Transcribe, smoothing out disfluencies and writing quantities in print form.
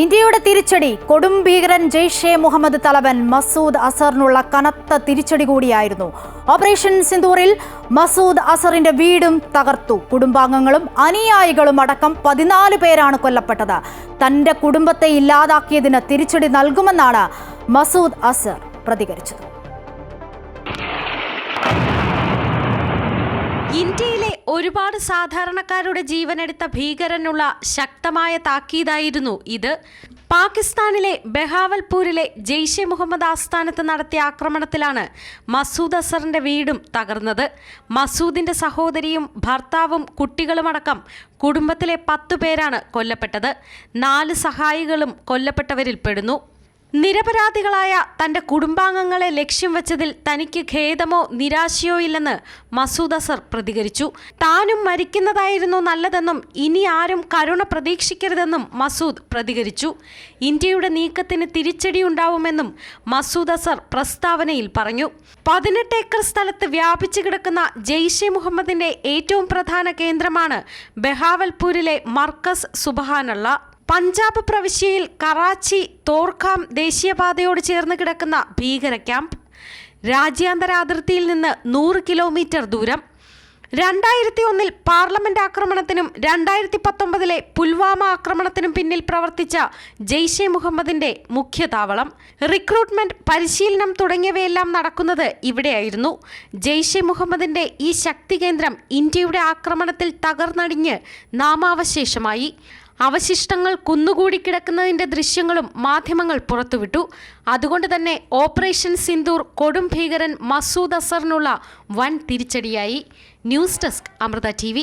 ഇന്ത്യയുടെ തിരിച്ചടി കൊടും ഭീകരൻ ജെയ്ഷെ മുഹമ്മദ് തലവൻ മസൂദ് അസറിനുള്ള കനത്ത തിരിച്ചടി കൂടിയായിരുന്നു. ഓപ്പറേഷൻ സിന്ദൂറിൽ മസൂദ് അസറിന്റെ വീടും തകർത്തു. കുടുംബാംഗങ്ങളും അനുയായികളും അടക്കം 14 പേരാണ് കൊല്ലപ്പെട്ടത്. തന്റെ കുടുംബത്തെ ഇല്ലാതാക്കിയതിന് തിരിച്ചടി നൽകുമെന്നാണ് മസൂദ് അസർ പ്രതികരിച്ചത്. ഇന്ത്യയിലെ ഒരുപാട് സാധാരണക്കാരുടെ ജീവനെടുത്ത ഭീകരനുള്ള ശക്തമായ താക്കീതായിരുന്നു ഇത്. പാകിസ്ഥാനിലെ ബഹാവൽപൂരിലെ ജെയ്ഷെ മുഹമ്മദ് ആസ്ഥാനത്ത് നടത്തിയ ആക്രമണത്തിലാണ് മസൂദ് അസറിന്റെ വീടും തകർന്നത്. മസൂദിന്റെ സഹോദരിയും ഭർത്താവും കുട്ടികളുമടക്കം കുടുംബത്തിലെ 10 പേരാണ് കൊല്ലപ്പെട്ടത്. 4 സഹായികളും കൊല്ലപ്പെട്ടവരിൽ പെടുന്നു. നിരപരാധികളായ തന്റെ കുടുംബാംഗങ്ങളെ ലക്ഷ്യം വെച്ചതിൽ തനിക്ക് ഖേദമോ നിരാശയോ ഇല്ലെന്ന് മസൂദ് അസർ പ്രതികരിച്ചു. താനും മരിക്കുന്നതായിരുന്നു നല്ലതെന്നും ഇനി ആരും കരുണ പ്രതീക്ഷിക്കരുതെന്നും മസൂദ് പ്രതികരിച്ചു. ഇന്ത്യയുടെ നീക്കത്തിന് തിരിച്ചടിയുണ്ടാവുമെന്നും മസൂദ് അസർ പ്രസ്താവനയിൽ പറഞ്ഞു. 18 ഏക്കർ സ്ഥലത്ത് വ്യാപിച്ചു കിടക്കുന്ന ജെയ്ഷെ മുഹമ്മദിന്റെ ഏറ്റവും പ്രധാന കേന്ദ്രമാണ് ബഹാവൽപൂരിലെ മർക്കസ് സുബ്ഹാനല്ല. പഞ്ചാബ് പ്രവിശ്യയിൽ കറാച്ചി തോർഖാം ദേശീയപാതയോട് ചേർന്ന് കിടക്കുന്ന ഭീകര ക്യാമ്പ്. രാജ്യാന്തര അതിർത്തിയിൽ നിന്ന് 100 കിലോമീറ്റർ ദൂരം. 2001 പാർലമെന്റ് ആക്രമണത്തിനും 2019 പുൽവാമ ആക്രമണത്തിനും പിന്നിൽ പ്രവർത്തിച്ച ജെയ്ഷെ മുഹമ്മദിന്റെ മുഖ്യ താവളം. റിക്രൂട്ട്മെന്റ്, പരിശീലനം തുടങ്ങിയവയെല്ലാം നടക്കുന്നത് ഇവിടെയായിരുന്നു. ജെയ്ഷെ മുഹമ്മദിന്റെ ഈ ശക്തി കേന്ദ്രം ഇന്ത്യയുടെ ആക്രമണത്തിൽ തകർന്നടിഞ്ഞ് നാമാവശേഷമായി. അവശിഷ്ടങ്ങൾ കുന്നുകൂടി കിടക്കുന്നതിന്റെ ദൃശ്യങ്ങളും മാധ്യമങ്ങൾ പുറത്തുവിട്ടു. അതുകൊണ്ട് തന്നെ ഓപ്പറേഷൻ സിന്ദൂർ കൊടും ഭീകരൻ മസൂദ് അസറിനുള്ള വൻ തിരിച്ചടിയായി. News desk, Amrita TV.